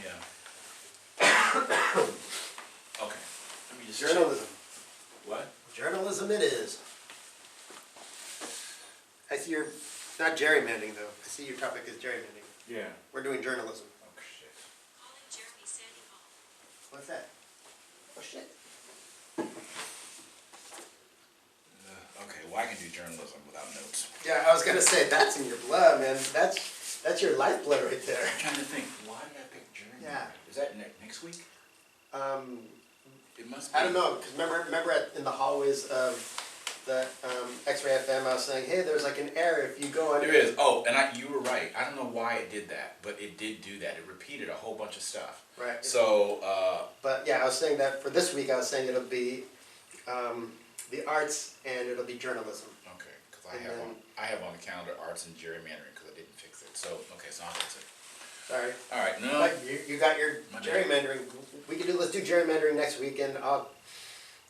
Yeah. Okay. Let me just Journalism. What? Journalism it is. I see your, not gerrymandering though. I see your topic is gerrymandering. Yeah. We're doing journalism. Oh shit. What's that? Oh shit. Okay, well I can do journalism without notes. Yeah, I was gonna say that's in your blood, man. That's your lifeblood right there. I'm trying to think. Why did I pick journalism? Yeah. Is that next week? It must be. I don't know, because remember in the hallways of the X-Ray FM, I was saying, hey, there's like an error if you go on. There is. Oh, and you were right. I don't know why it did that, but it did do that. It repeated a whole bunch of stuff. Right. So. But yeah, I was saying that for this week, I was saying it'll be the arts and it'll be journalism. Okay, because I have on the calendar arts and gerrymandering because I didn't fix it. So okay, so I'll fix it. Sorry. All right. No. But you got your My bad. gerrymandering. Let's do gerrymandering next week, and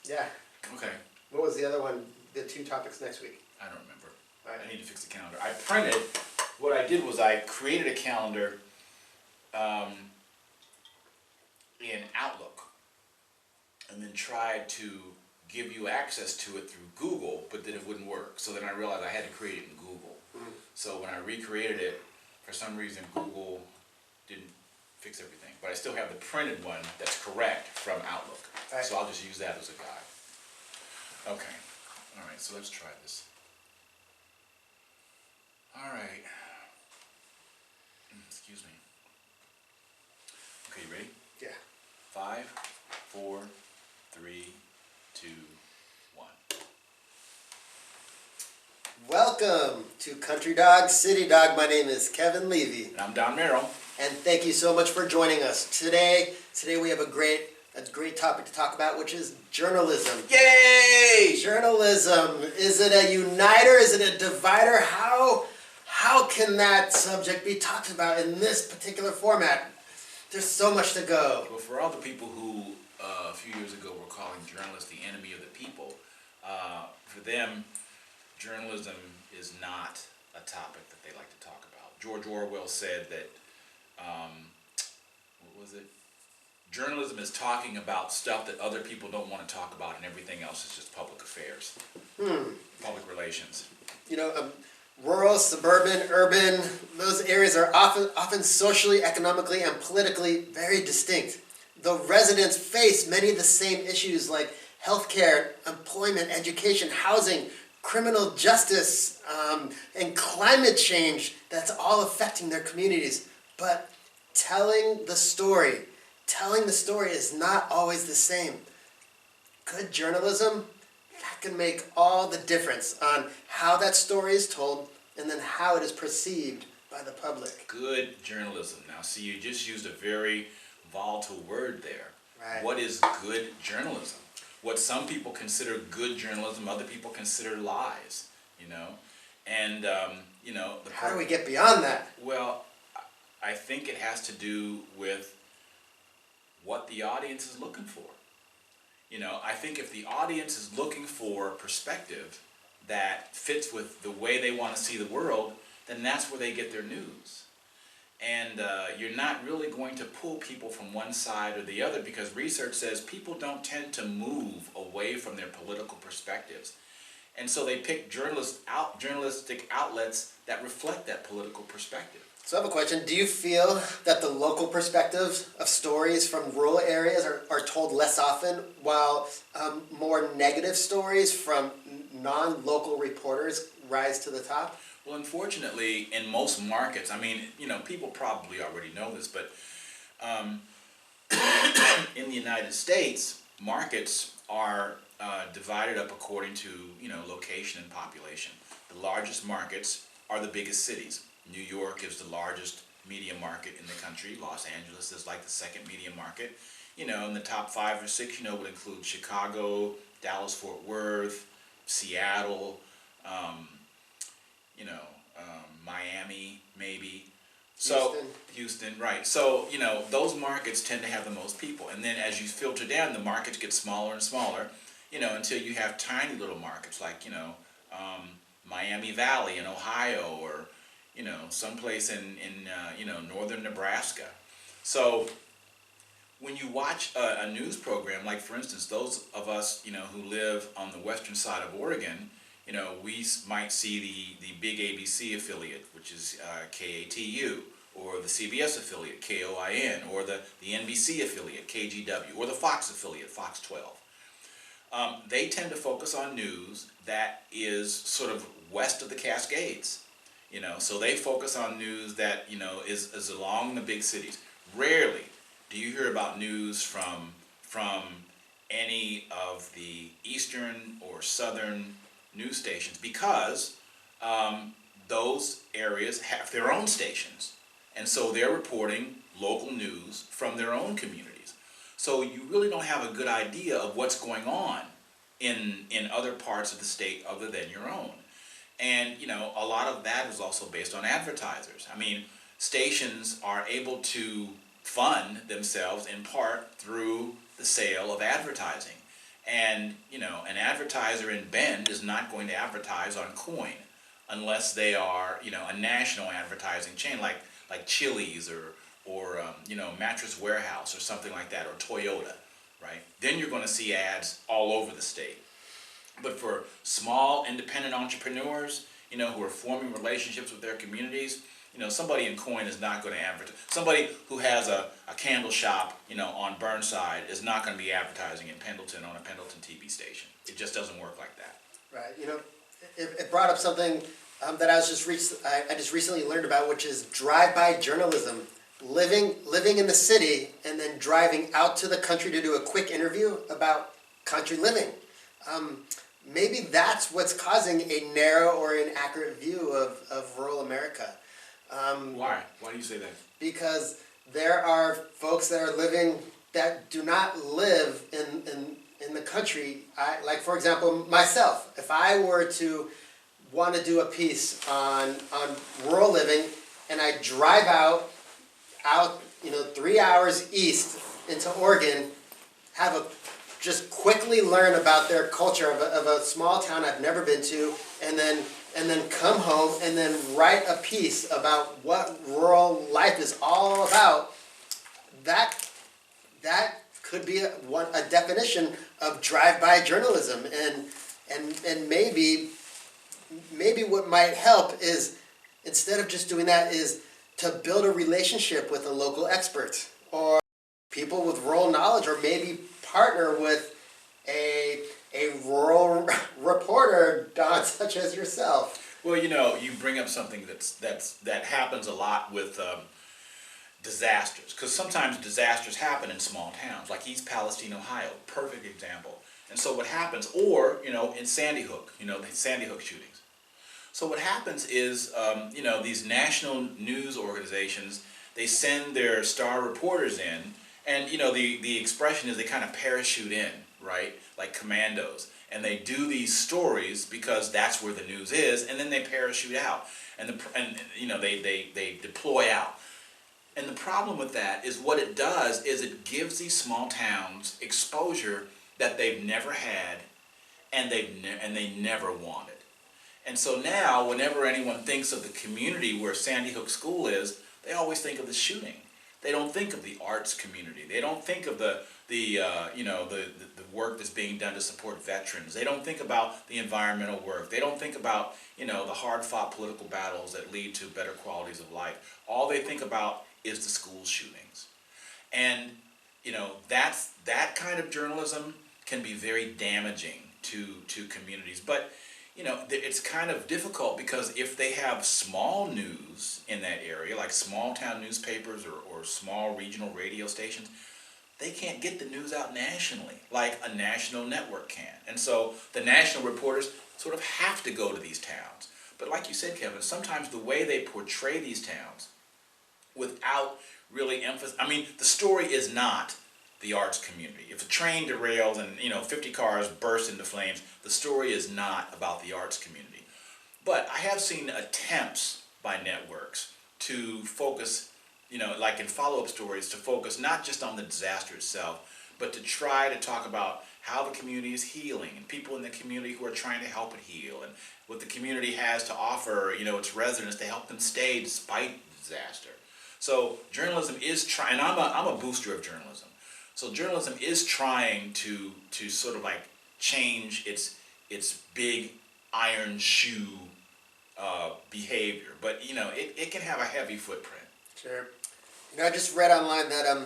yeah. Okay. What was the other one? The two topics next week. I don't remember. All right. I need to fix the calendar. I printed. What I did was I created a calendar in Outlook, and then tried to give you access to it through Google, but then it wouldn't work. So then I realized I had to create it in Google. Mm-hmm. So when I recreated it, for some reason Google didn't fix everything. But I still have the printed one that's correct from Outlook. Right. So I'll just use that as a guide. Okay. All right, so let's try this. All right. Excuse me. Okay, you ready? Yeah. 5, 4, 3, 2, 1. Welcome to Country Dog, City Dog. My name is Kevin Levy. And I'm Don Merrill. And thank you so much for joining us. Today we have a great topic to talk about, which is journalism. Yay! Journalism. Is it a uniter? Is it a divider? How can that subject be talked about in this particular format? There's so much to go. Well, for all the people who a few years ago were calling journalists the enemy of the people, for them, journalism is not a topic that they like to talk about. George Orwell said that, what was it? Journalism is talking about stuff that other people don't want to talk about, and everything else is just public affairs, public relations. You know, rural, suburban, urban, those areas are often socially, economically, and politically very distinct. The residents face many of the same issues like healthcare, employment, education, housing, criminal justice, and climate change that's all affecting their communities. But telling the story is not always the same. Good journalism, that can make all the difference on how that story is told and then how it is perceived by the public. Good journalism. Now, see, you just used a very volatile word there. Right. What is good journalism? What some people consider good journalism, other people consider lies, you know? And, you know... How do we get beyond that? Well, I think it has to do with what the audience is looking for. You know, I think if the audience is looking for perspective that fits with the way they want to see the world, then that's where they get their news. And you're not really going to pull people from one side or the other, because research says people don't tend to move away from their political perspectives. And so they pick journalistic outlets that reflect that political perspective. So I have a question. Do you feel that the local perspectives of stories from rural areas are told less often, while more negative stories from non-local reporters rise to the top? Well, unfortunately, in most markets, I mean, you know, people probably already know this, but in the United States, markets are divided up according to, you know, location and population. The largest markets are the biggest cities. New York is the largest media market in the country. Los Angeles is like the second media market. You know, in the top 5 or 6, you know, would include Chicago, Dallas-Fort Worth, Seattle, Miami, maybe. So Houston, right. So, you know, those markets tend to have the most people. And then as you filter down, the markets get smaller and smaller, you know, until you have tiny little markets like, you know, Miami Valley in Ohio, or, you know, someplace in northern Nebraska. So when you watch a news program, like for instance, those of us, who live on the western side of Oregon, we might see the big ABC affiliate, which is KATU, or the CBS affiliate, KOIN, or the NBC affiliate, KGW, or the Fox affiliate, Fox 12. They tend to focus on news that is sort of west of the Cascades. So they focus on news that, is along the big cities. Rarely do you hear about news from any of the eastern or southern news stations, because those areas have their own stations, and so they're reporting local news from their own communities. So you really don't have a good idea of what's going on in other parts of the state other than your own. And a lot of that is also based on advertisers. I mean, stations are able to fund themselves in part through the sale of advertising. And an advertiser in Bend is not going to advertise on Coin unless they are a national advertising chain like Chili's or Mattress Warehouse or something like that, or Toyota, right? Then you're going to see ads all over the state. But for small independent entrepreneurs, who are forming relationships with their communities, somebody in Coin is not going to advertise. Somebody who has a candle shop, on Burnside is not going to be advertising in Pendleton on a Pendleton TV station. It just doesn't work like that. Right. It brought up something that I just recently learned about, which is drive-by journalism. Living in the city and then driving out to the country to do a quick interview about country living. Maybe that's what's causing a narrow or inaccurate view of rural America. Why? Why do you say that? Because there are folks that do not live in the country. Like, for example, myself. If I were to want to do a piece on rural living, and I drive out 3 hours east into Oregon, just quickly learn about their culture of a small town I've never been to, and then come home and then write a piece about what rural life is all about. That could be a definition of drive-by journalism, and maybe what might help is, instead of just doing that, is to build a relationship with a local expert or people with rural knowledge, or maybe partner with a rural reporter, Don, such as yourself. Well, you bring up something that happens a lot with disasters, because sometimes disasters happen in small towns, like East Palestine, Ohio, perfect example. And so what happens, or in Sandy Hook, the Sandy Hook shootings. So what happens is, these national news organizations, they send their star reporters in, and the expression is they kind of parachute in, right, like commandos, and they do these stories because that's where the news is, and then they parachute out, and they deploy out. And the problem with that is, what it does is it gives these small towns exposure that they've never had, and they never wanted. And so now, whenever anyone thinks of the community where Sandy Hook School is, they always think of the shooting. They don't think of the arts community. They don't think of the work that's being done to support veterans. They don't think about the environmental work. They don't think about the hard-fought political battles that lead to better qualities of life. All they think about is the school shootings. And that kind of journalism can be very damaging to communities. But it's kind of difficult, because if they have small news in that area, like small town newspapers or small regional radio stations, they can't get the news out nationally like a national network can. And so the national reporters sort of have to go to these towns. But like you said, Kevin, sometimes the way they portray these towns without really the story is not the arts community. If a train derails and 50 cars burst into flames, the story is not about the arts community. But I have seen attempts by networks to focus, like in follow-up stories, to focus not just on the disaster itself, but to try to talk about how the community is healing, and people in the community who are trying to help it heal, and what the community has to offer, its residents to help them stay despite the disaster. So journalism is trying, and I'm a booster of journalism. So journalism is trying to sort of like change its big iron shoe behavior, but it can have a heavy footprint. Sure. I just read online that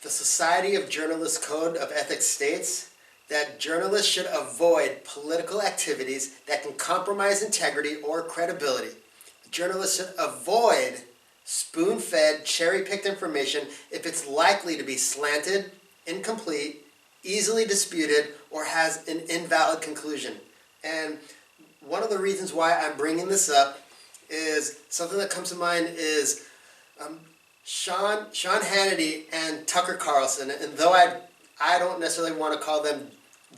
the Society of Journalists Code of Ethics states that journalists should avoid political activities that can compromise integrity or credibility. Journalists should avoid spoon-fed, cherry-picked information if it's likely to be slanted, incomplete, easily disputed, or has an invalid conclusion. And one of the reasons why I'm bringing this up is something that comes to mind is Sean Hannity and Tucker Carlson. And though I don't necessarily want to call them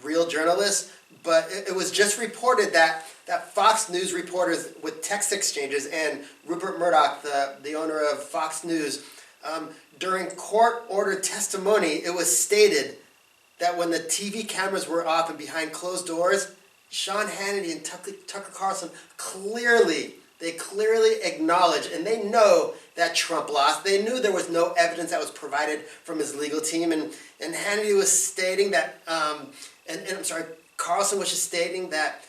real journalists, but it was just reported that Fox News reporters with text exchanges and Rupert Murdoch, the owner of Fox News, during court-ordered testimony, it was stated that when the TV cameras were off and behind closed doors, Sean Hannity and Tucker Carlson clearly acknowledged, and they know that Trump lost. They knew there was no evidence that was provided from his legal team, and Hannity was stating that, Carlson was just stating that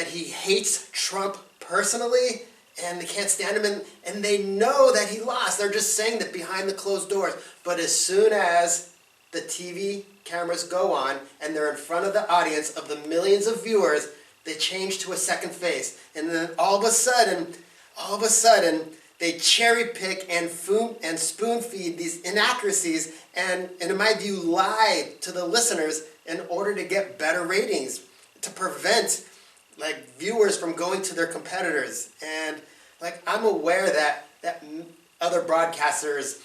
he hates Trump personally, and they can't stand him, and they know that he lost. They're just saying that behind the closed doors. But as soon as the TV cameras go on and they're in front of the audience of the millions of viewers, they change to a second face, and then all of a sudden, they cherry pick and spoon feed these inaccuracies and in my view, lie to the listeners in order to get better ratings, to prevent viewers from going to their competitors. And I'm aware that other broadcasters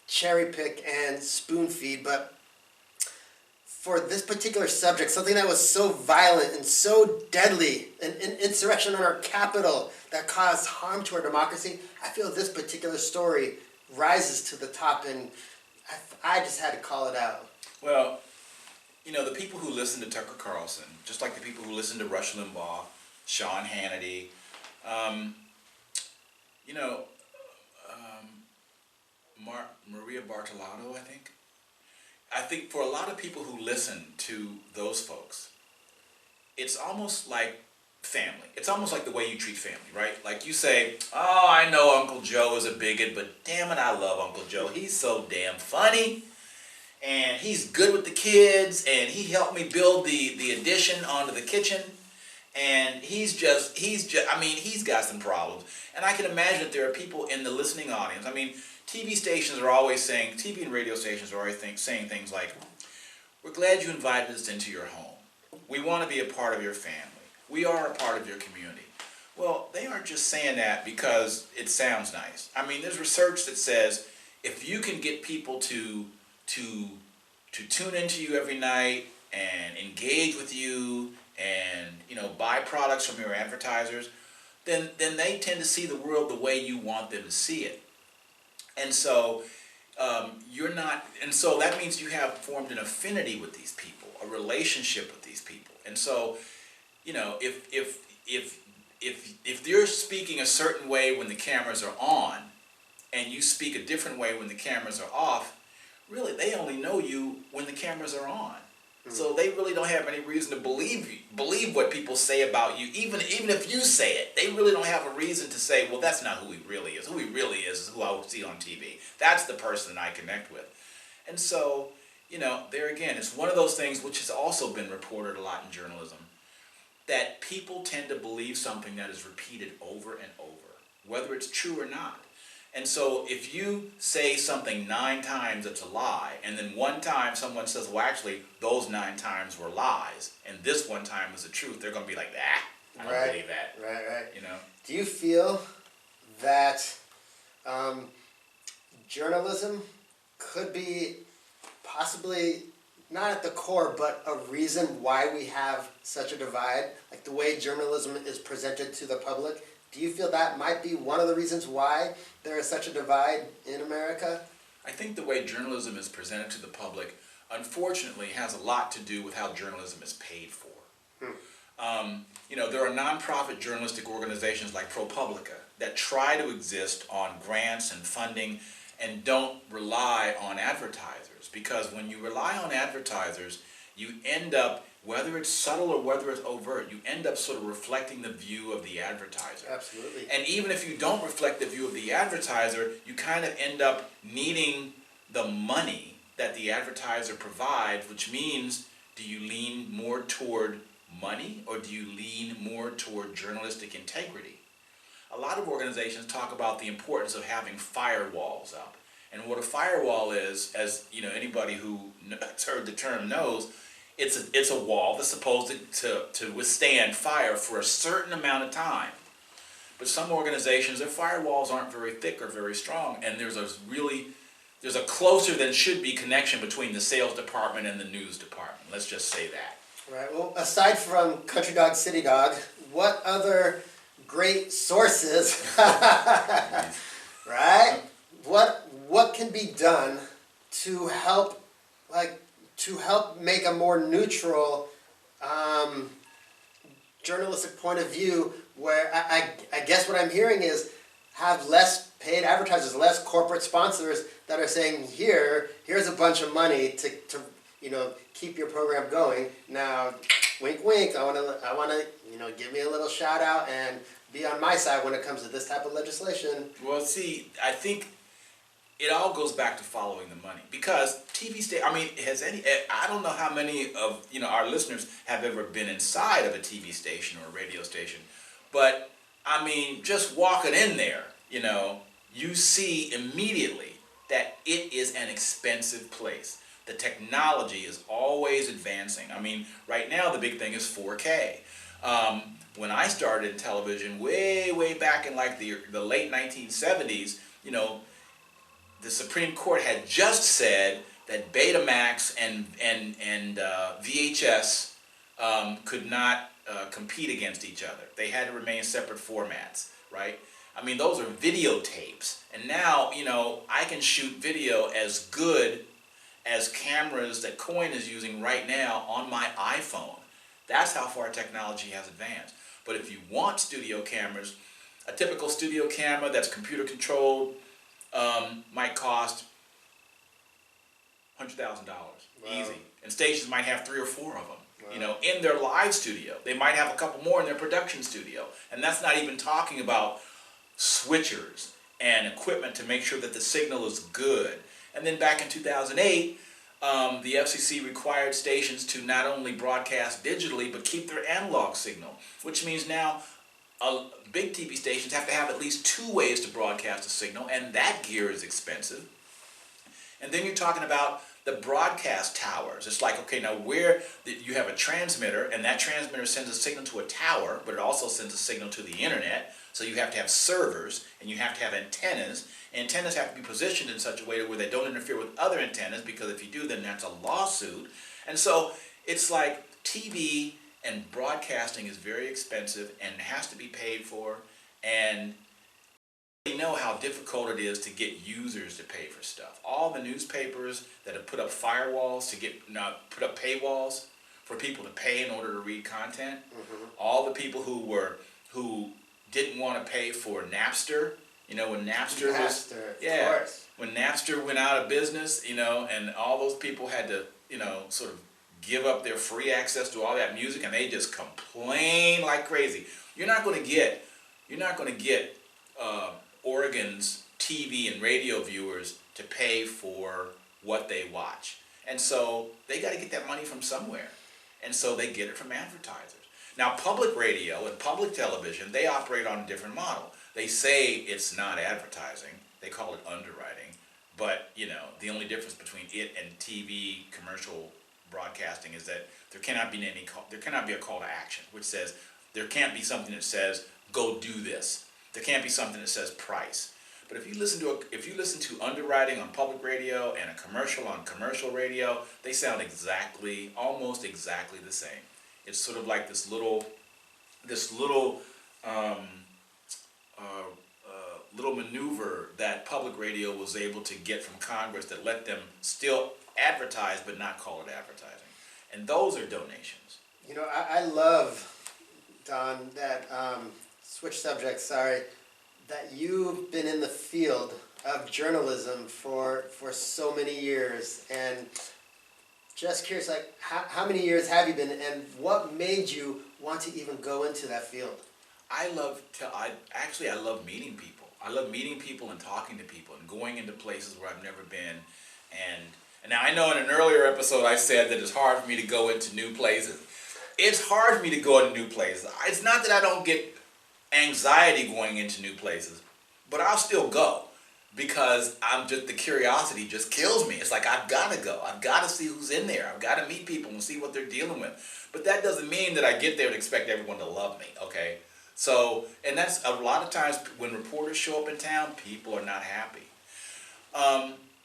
cherry pick and spoon feed, but for this particular subject, something that was so violent and so deadly, an insurrection on our capital that caused harm to our democracy, I feel this particular story rises to the top, and I just had to call it out. Well, the people who listen to Tucker Carlson, just like the people who listen to Rush Limbaugh, Sean Hannity, Maria Bartolado, I think for a lot of people who listen to those folks, it's almost like family. It's almost like the way you treat family, right? Like you say, oh, I know Uncle Joe is a bigot, but damn it, I love Uncle Joe. He's so damn funny, and he's good with the kids, and he helped me build the addition onto the kitchen, and he's got some problems. And I can imagine that there are people in the listening audience. TV and radio stations are always saying things like, we're glad you invited us into your home. We want to be a part of your family. We are a part of your community. Well, they aren't just saying that because it sounds nice. There's research that says if you can get people to tune into you every night and engage with you and buy products from your advertisers, then they tend to see the world the way you want them to see it. And so so that means you have formed an affinity with these people, a relationship with these people. And so, if you're speaking a certain way when the cameras are on, and you speak a different way when the cameras are off, really they only know you when the cameras are on. So they really don't have any reason to believe what people say about you, even if you say it. They really don't have a reason to say, well, that's not who he really is. Who he really is who I see on TV. That's the person I connect with. And so, there again, it's one of those things which has also been reported a lot in journalism, that people tend to believe something that is repeated over and over, whether it's true or not. And so if you say something 9 times it's a lie, and then one time someone says, well, actually, those 9 times were lies, and this one time was the truth, they're going to be like, I don't believe that. Right. Do you feel that journalism could be possibly, not at the core, but a reason why we have such a divide, like the way journalism is presented to the public? Do you feel that might be one of the reasons why there is such a divide in America? I think the way journalism is presented to the public, unfortunately, has a lot to do with how journalism is paid for. There are nonprofit journalistic organizations like ProPublica that try to exist on grants and funding and don't rely on advertisers. Because when you rely on advertisers, you end up, whether it's subtle or whether it's overt, you end up sort of reflecting the view of the advertiser. Absolutely. And even if you don't reflect the view of the advertiser, you kind of end up needing the money that the advertiser provides, which means, do you lean more toward money or do you lean more toward journalistic integrity? A lot of organizations talk about the importance of having firewalls up. And what a firewall is, as anybody who has heard the term knows, it's a wall that's supposed to withstand fire for a certain amount of time. But some organizations, their firewalls aren't very thick or very strong, and there's a closer than should be connection between the sales department and the news department. Let's just say that. Right. Well, aside from Country Dog, City Dog, what other great sources, right? What can be done to help make a more neutral journalistic point of view? Where I guess what I'm hearing is have less paid advertisers, less corporate sponsors that are saying here's a bunch of money to keep your program going. Now, wink, wink. I wanna give me a little shout out and be on my side when it comes to this type of legislation. Well, see, I think it all goes back to following the money, because I don't know how many of our listeners have ever been inside of a TV station or a radio station, but just walking in there, you see immediately that it is an expensive place. The technology is always advancing. Right now the big thing is 4K. When I started in television way back in like the late 1970s, the Supreme Court had just said that Betamax and VHS could not compete against each other. They had to remain separate formats, right? Those are videotapes, and now I can shoot video as good as cameras that Coin is using right now on my iPhone. That's how far technology has advanced. But if you want studio cameras, a typical studio camera that's computer controlled might cost $100,000, easy. And stations might have 3 or 4 of them. Wow. In their live studio. They might have a couple more in their production studio. And that's not even talking about switchers and equipment to make sure that the signal is good. And then back in 2008, the FCC required stations to not only broadcast digitally, but keep their analog signal, which means now big TV stations have to have at least 2 ways to broadcast a signal, and that gear is expensive. And then you're talking about the broadcast towers. It's like, okay, now you have a transmitter, and that transmitter sends a signal to a tower, but it also sends a signal to the internet. So you have to have servers, and you have to have antennas. Antennas have to be positioned in such a way where they don't interfere with other antennas, because if you do, then that's a lawsuit. And so it's like TV and broadcasting is very expensive and has to be paid for. And you know how difficult it is to get users to pay for stuff. All the newspapers that have put up firewalls put up paywalls for people to pay in order to read content. Mm-hmm. All the people who didn't want to pay for Napster. When Napster was, when Napster went out of business, and all those people had to, sort of give up their free access to all that music, and they just complain like crazy. You're not going to get Oregon's TV and radio viewers to pay for what they watch, and so they got to get that money from somewhere, and so they get it from advertisers. Now, public radio and public television, they operate on a different model. They say it's not advertising. They call it underwriting. But, the only difference between it and TV commercial broadcasting is that there cannot be a call to action, which says there can't be something that says, go do this. There can't be something that says price. But if you listen to underwriting on public radio and a commercial on commercial radio, they sound almost exactly the same. It's sort of like this little maneuver that public radio was able to get from Congress that let them still advertise but not call it advertising. And those are donations. I love Don, that switch subjects. Sorry, that you've been in the field of journalism for so many years, and just curious, like how many years have you been, and what made you want to even go into that field? I love meeting people. I love meeting people and talking to people and going into places where I've never been. And now I know in an earlier episode I said that it's hard for me to go into new places. It's hard for me to go into new places. It's not that I don't get anxiety going into new places, but I'll still go because the curiosity just kills me. It's like I've got to go. I've got to see who's in there. I've got to meet people and see what they're dealing with. But that doesn't mean that I get there and expect everyone to love me, okay? So, and that's a lot of times when reporters show up in town, people are not happy.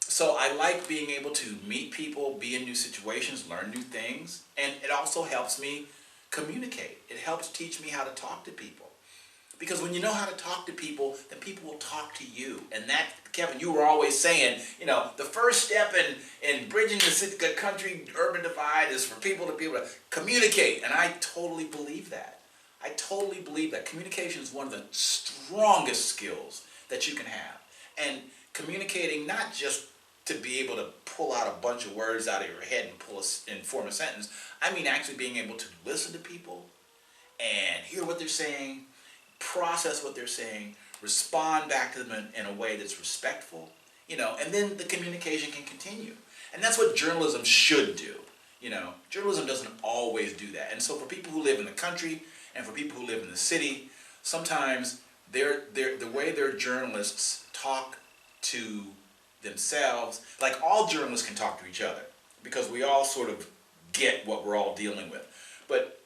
So I like being able to meet people, be in new situations, learn new things, and it also helps me communicate. It helps teach me how to talk to people. Because when you know how to talk to people, then people will talk to you. And that, Kevin, you were always saying, the first step in bridging the country-urban divide is for people to be able to communicate. And I totally believe that. I totally believe that. Communication is one of the strongest skills that you can have. And communicating not just to be able to pull out a bunch of words out of your head and form a sentence. I mean actually being able to listen to people and hear what they're saying, process what they're saying, respond back to them in a way that's respectful, and then the communication can continue. And that's what journalism should do. Journalism doesn't always do that. And so for people who live in the country and for people who live in the city, sometimes the way their journalists talk to themselves, like all journalists can talk to each other because we all sort of get what we're all dealing with. But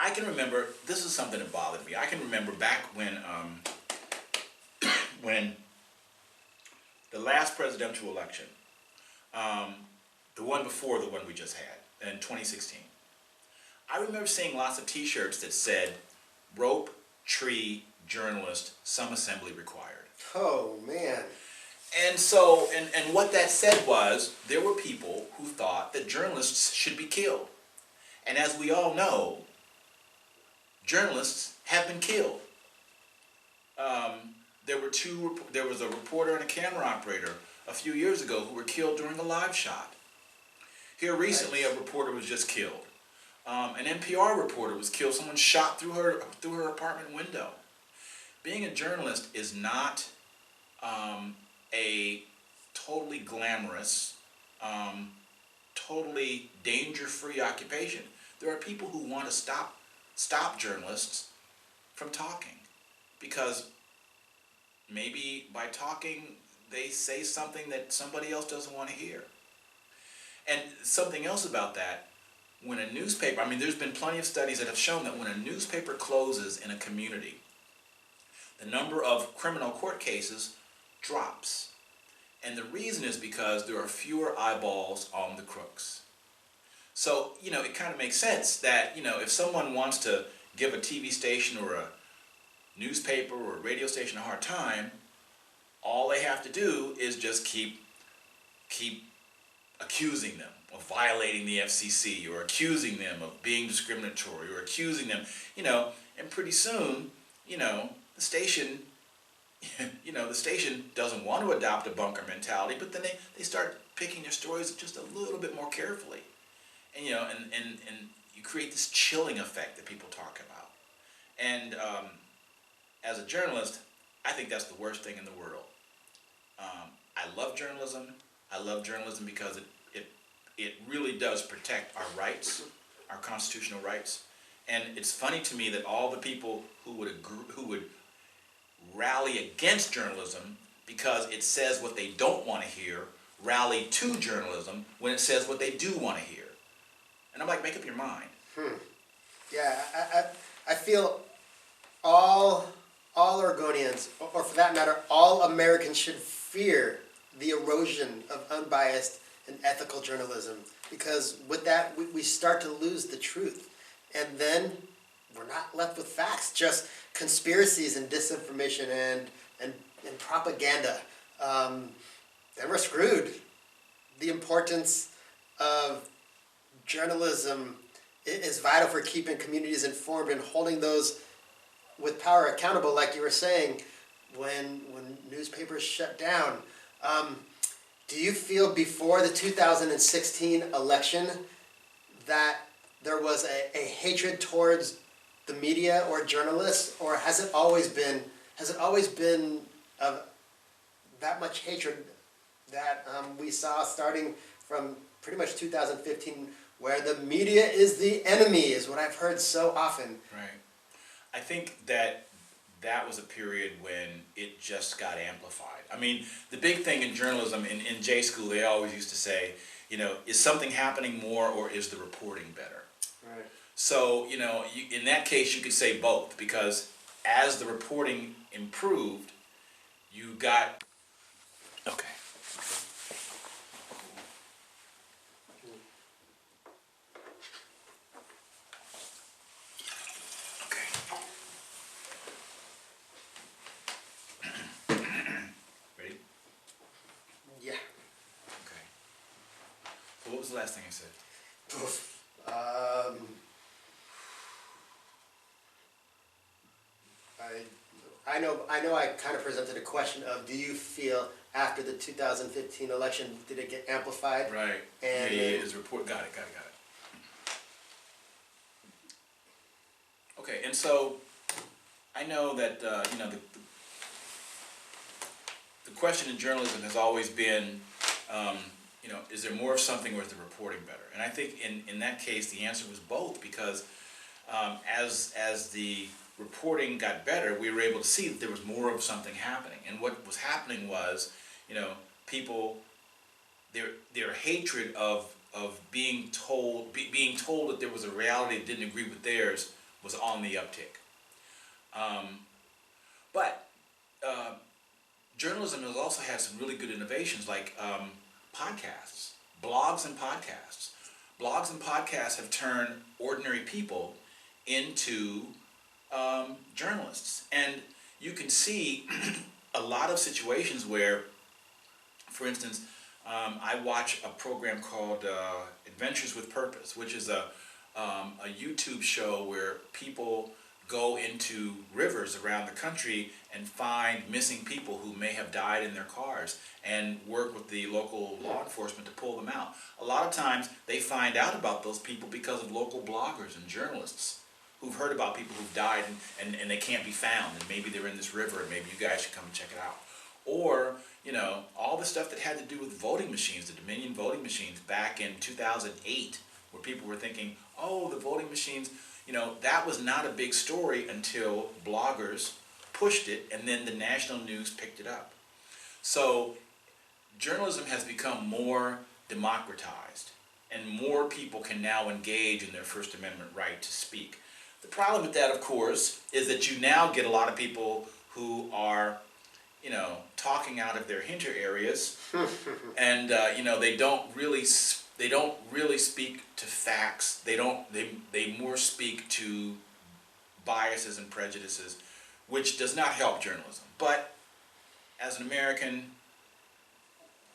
I can remember, this is something that bothered me. I can remember back when when the last presidential election, the one before the one we just had in 2016, I remember seeing lots of t-shirts that said, "Rope, tree, journalist, some assembly required." Oh, man. And so, and what that said was, there were people who thought that journalists should be killed. And as we all know, journalists have been killed. There was a reporter and a camera operator a few years ago who were killed during a live shot. Here recently, a reporter was just killed. An NPR reporter was killed. Someone shot through her apartment window. Being a journalist is not a totally glamorous, totally danger-free occupation. There are people who want to stop journalists from talking because maybe by talking they say something that somebody else doesn't want to hear. And something else about that, when a newspaper, there's been plenty of studies that have shown that when a newspaper closes in a community, the number of criminal court cases drops. And the reason is because there are fewer eyeballs on the crooks. So, it kind of makes sense that, if someone wants to give a TV station or a newspaper or a radio station a hard time, all they have to do is just keep accusing them of violating the FCC or accusing them of being discriminatory or accusing them, and pretty soon, the station the station doesn't want to adopt a bunker mentality, but then they start picking their stories just a little bit more carefully. And, and you create this chilling effect that people talk about. And as a journalist, I think that's the worst thing in the world. I love journalism. I love journalism because it really does protect our rights, our constitutional rights. And it's funny to me that all the people who would rally against journalism because it says what they don't want to hear, rally to journalism when it says what they do want to hear. And I'm like, make up your mind. Yeah, I feel all Oregonians, or for that matter, all Americans should fear the erosion of unbiased and ethical journalism, because with that we start to lose the truth, and then we're not left with facts, just conspiracies and disinformation and propaganda. Then we're screwed. The importance of journalism is vital for keeping communities informed and holding those with power accountable, like you were saying, when newspapers shut down. Do you feel before the 2016 election that there was a hatred towards the media or journalists, or has it always been that much hatred that we saw starting from pretty much 2015, where the media is the enemy, is what I've heard so often. Right. I think that was a period when it just got amplified. I mean, the big thing in journalism, in J school, they always used to say, is something happening more or is the reporting better? Right. So, in that case, you could say both, because as the reporting improved, you got... Okay. Ready? Yeah. Okay. So what was the last thing I said? I know I kind of presented a question of, do you feel after the 2015 election, did it get amplified? Right. And yeah, his report, got it. Okay, and so I know that, the question in journalism has always been, is there more of something or is the reporting better? And I think in that case, the answer was both, because as the reporting got better, we were able to see that there was more of something happening. And what was happening was, people, their hatred of being told that there was a reality that didn't agree with theirs was on the uptick. But journalism has also had some really good innovations, like podcasts, blogs and podcasts. Blogs and podcasts have turned ordinary people into journalists. And you can see a lot of situations where, for instance, I watch a program called Adventures with Purpose, which is a YouTube show where people go into rivers around the country and find missing people who may have died in their cars and work with the local law enforcement to pull them out. A lot of times they find out about those people because of local bloggers and journalists who've heard about people who've died and they can't be found, and maybe they're in this river and maybe you guys should come and check it out. Or, all the stuff that had to do with voting machines, the Dominion voting machines back in 2008, where people were thinking, oh, the voting machines, that was not a big story until bloggers pushed it and then the national news picked it up. So journalism has become more democratized and more people can now engage in their First Amendment right to speak. The problem with that, of course, is that you now get a lot of people who are, talking out of their hinter areas, and they don't really speak to facts. They more speak to biases and prejudices, which does not help journalism. But as an American,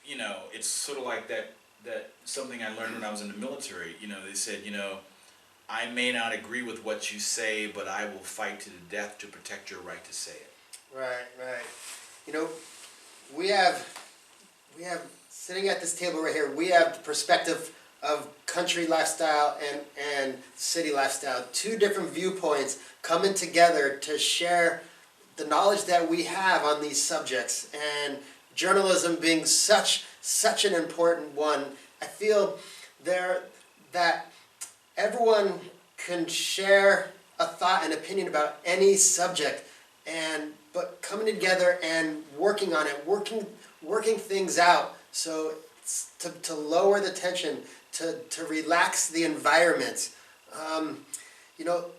it's sort of like that something I learned when I was in the military. They said, I may not agree with what you say, but I will fight to the death to protect your right to say it. Right. We have sitting at this table right here, we have the perspective of country lifestyle and city lifestyle, two different viewpoints coming together to share the knowledge that we have on these subjects, and journalism being such an important one. I feel that everyone can share a thought and opinion about any subject, but coming together and working on it, working things out, so to lower the tension, to relax the environment.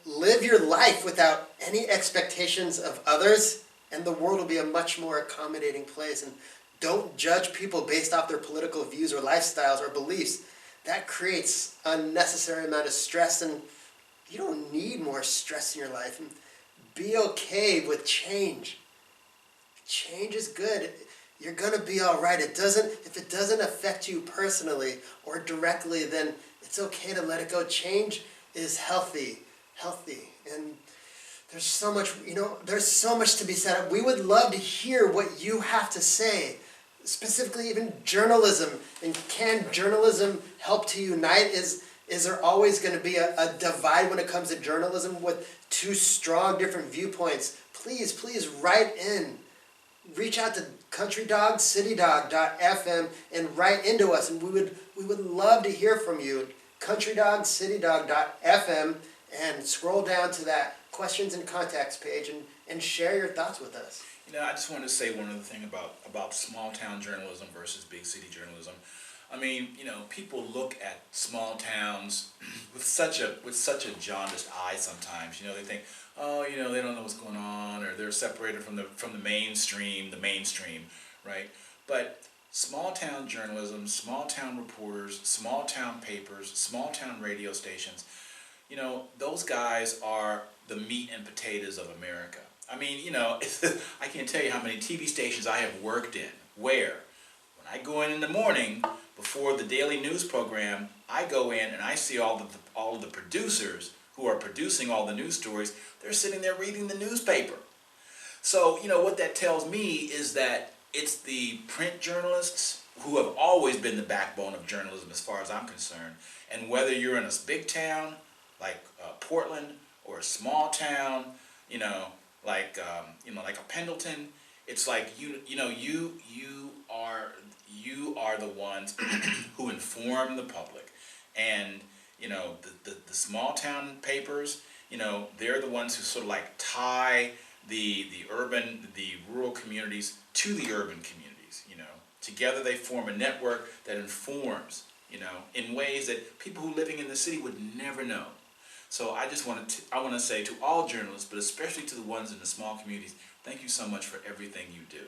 Live your life without any expectations of others, and the world will be a much more accommodating place. And don't judge people based off their political views or lifestyles or beliefs. That creates unnecessary amount of stress, and you don't need more stress in your life. And be okay with change. Change is good. You're gonna be all right. If it doesn't affect you personally or directly, then it's okay to let it go. Change is healthy, and there's so much, there's so much to be said. We would love to hear what you have to say, specifically even journalism. And can journalism help to unite? Is there always going to be a divide when it comes to journalism with two strong different viewpoints? Please write in. Reach out to countrydogcitydog.fm and write into us, and we would love to hear from you. countrydogcitydog.fm, and scroll down to that questions and contacts page and share your thoughts with us. I just wanted to say one other thing about small town journalism versus big city journalism. I mean, people look at small towns with such a jaundiced eye sometimes. They think, oh, they don't know what's going on, or they're separated from the mainstream, right? But small town journalism, small town reporters, small town papers, small town radio stations, those guys are the meat and potatoes of America. I mean, I can't tell you how many TV stations I have worked in where when I go in the morning before the daily news program, I go in and I see all of the producers who are producing all the news stories. They're sitting there reading the newspaper. So, what that tells me is that it's the print journalists who have always been the backbone of journalism as far as I'm concerned. And whether you're in a big town like Portland or a small town, like a Pendleton, it's like you are the ones who inform the public, and the small town papers, they're the ones who sort of like tie the rural communities to the urban communities. Together they form a network that informs, in ways that people who are living in the city would never know. So I want to say to all journalists, but especially to the ones in the small communities, thank you so much for everything you do.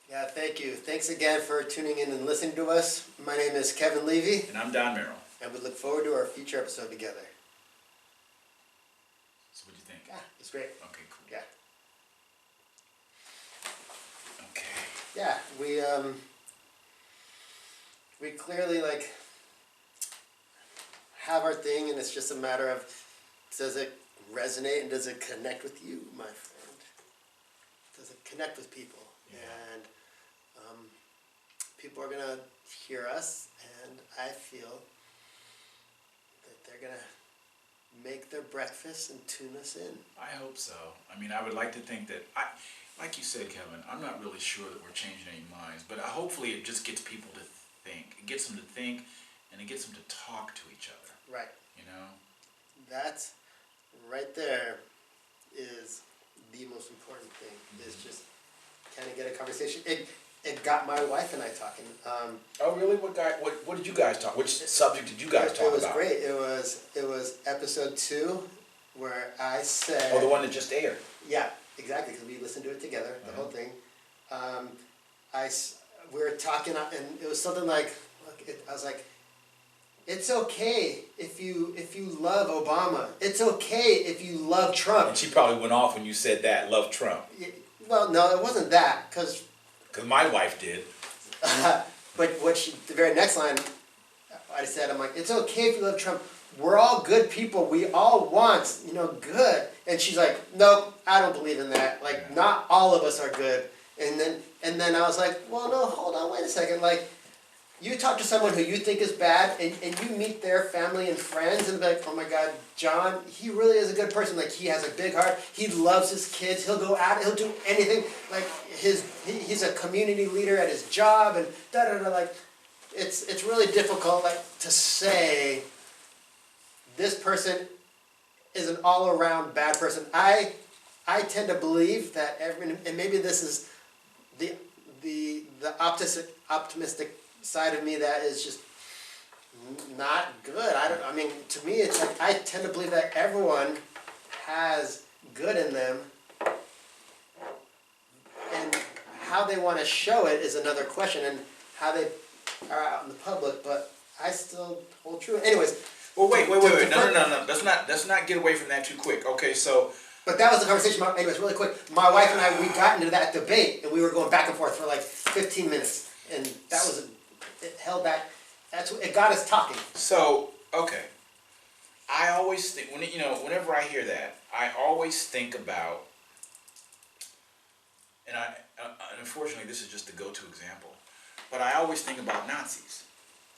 Yeah, thank you. Thanks again for tuning in and listening to us. My name is Kevin Levy. And I'm Don Merrill. And we look forward to our future episode together. So what do you think? Yeah, it's great. Okay, cool. Yeah. Okay. Yeah, we clearly have our thing, and it's just a matter of, does it resonate and does it connect with you, my friend? Does it connect with people? Yeah. And people are going to hear us, and I feel that they're going to make their breakfast and tune us in. I hope so. I mean, I would like to think that, like you said, Kevin, I'm not really sure that we're changing any minds, but hopefully it just gets people to think. It gets them to think, and it gets them to talk to each other. Right. That's right there is the most important thing, is just kind of get a conversation. It got my wife and I talking. Oh, really? What did you guys talk? Which subject did you guys talk about? It was great. It was episode 2 where I said... Oh, the one that just aired. Yeah, exactly, because we listened to it together, the whole thing. We were talking, and it was something like, I was like, it's okay if you love Obama. It's okay if you love Trump. And she probably went off when you said that, love Trump. Well, no, it wasn't that, because my wife did. But the very next line, I said, I'm like, it's okay if you love Trump. We're all good people. We all want, good. And she's like, nope, I don't believe in that. Not all of us are good. And then I was like, well, no, hold on, wait a second. You talk to someone who you think is bad, and you meet their family and friends, and be like, oh my God, John, he really is a good person. He has a big heart. He loves his kids. He'll go out. He'll do anything. He's a community leader at his job, and da-da-da. It's really difficult, to say this person is an all-around bad person. I tend to believe that and maybe this is the optimistic side of me that is just not good. To me, it's I tend to believe that everyone has good in them, and how they want to show it is another question, and how they are out in the public. But I still hold true. Anyways. Well, wait. No. Let's not get away from that too quick. Okay, so. But that was the conversation. Anyways, really quick. My wife and I, we got into that debate, and we were going back and forth for 15 minutes, and that was it held back. It got us talking. So, okay. I always think, whenever I hear that, I always think about, and unfortunately this is just the go-to example, but I always think about Nazis.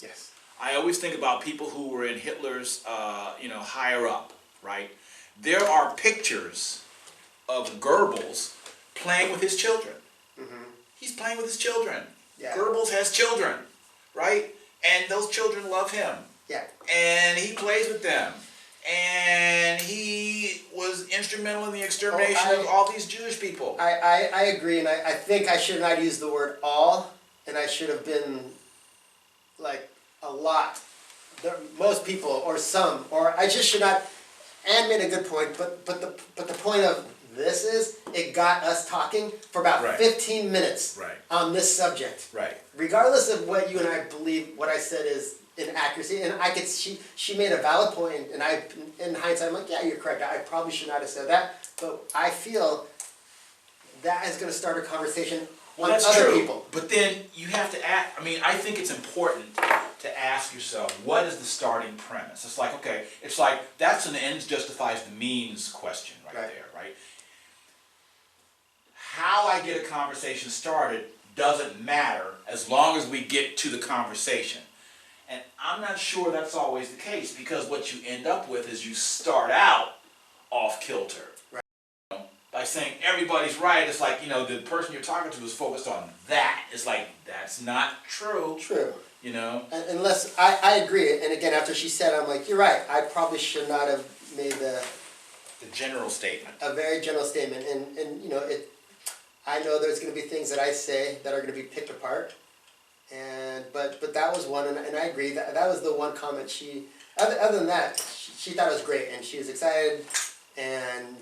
Yes. I always think about people who were in Hitler's, higher up, right? There are pictures of Goebbels playing with his children. Mm-hmm. He's playing with his children. Yeah. Goebbels has children, right? And those children love him. Yeah. And he plays with them. And he was instrumental in the extermination of all these Jewish people. I agree, and I think I should not use the word all, and I should have been like a lot. Most people, or some, or I just should not. Anne made a good point, but the point of this is it got us talking for about Right. 15 minutes Right. on this subject. Right. Regardless of what you and I believe, what I said is inaccuracy, and I could she made a valid point, and I, in hindsight, I'm like, yeah, you're correct. I probably should not have said that, but I feel that is going to start a conversation Well, on that's other true. people. But then you have to ask, I think it's important to ask yourself, what is the starting premise? It's like, okay, that's an ends justifies the means question right there, right? How I get a conversation started doesn't matter as long as we get to the conversation. And I'm not sure that's always the case, because what you end up with is you start out off kilter. Right. By saying everybody's right, it's like, the person you're talking to is focused on that. It's like, that's not true. True. Unless, I agree, and again, after she said, I'm like, you're right, I probably should not have made the general statement. A very general statement, and I know there's going to be things that I say that are going to be picked apart, but that was one, and I agree, that was the one comment she, other than that, she thought it was great, and she was excited,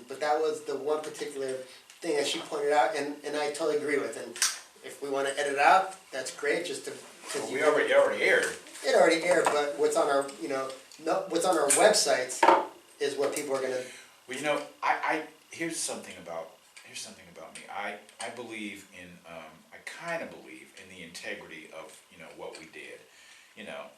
but that was the one particular thing that she pointed out, and I totally agree with, and if we want to edit it out, that's great, just to... Well, we already aired. It already aired, but what's on our, what's on our websites is what people are gonna. Well, here's something about me. I believe in, I kind of believe in the integrity of, what we did,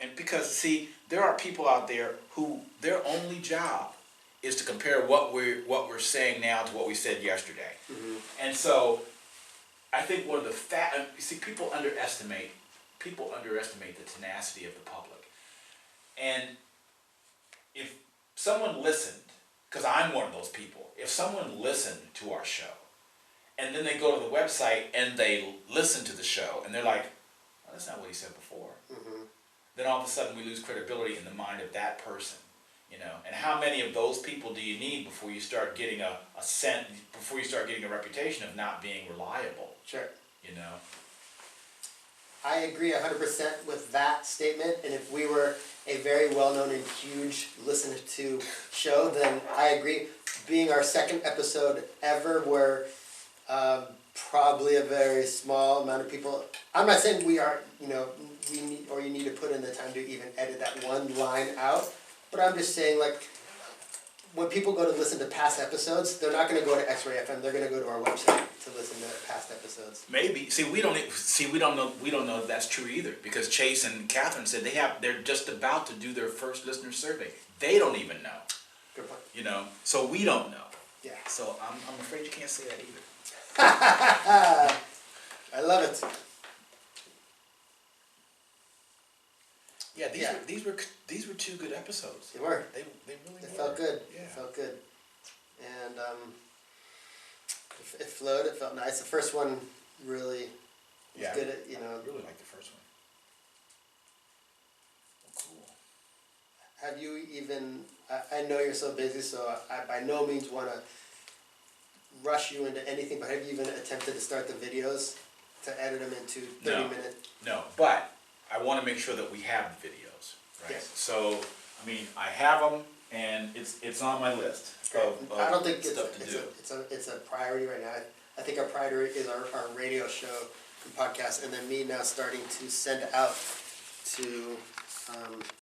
and because see, there are people out there who their only job is to compare what we're saying now to what we said yesterday, and so I think one of the people underestimate the tenacity of the public. And if someone listened, because I'm one of those people, if someone listened to our show, and then they go to the website and they listen to the show, and they're like, oh, that's not what he said before, then all of a sudden we lose credibility in the mind of that person. And how many of those people do you need before you start getting before you start getting a reputation of not being reliable? Sure. I agree 100% with that statement, and if we were a very well-known and huge listened to show, then I agree. Being our second episode ever, where probably a very small amount of people, I'm not saying we are, you need to put in the time to even edit that one line out, but I'm just saying, like, when people go to listen to past episodes, they're not going to go to X-Ray FM. They're going to go to our website to listen to past episodes. Maybe. We don't know if that's true either, because Chase and Catherine said they're just about to do their first listener survey. They don't even know. Good point. So we don't know. Yeah. So I'm afraid you can't say that either. I love it. Yeah, these were two good episodes. They were. They really were. It felt good. Yeah. It felt good. And it flowed. It felt nice. The first one really was good. I really liked the first one. Well, cool. Have you even? I know you're so busy, so I by no means want to rush you into anything. But have you even attempted to start the videos to edit them into 30-minute? No, but I want to make sure that we have the videos, right? Yes. So, I have them, and it's on my list of I don't think stuff to do. It's a priority right now. I think our priority is our radio show and podcast, and then me now starting to send out to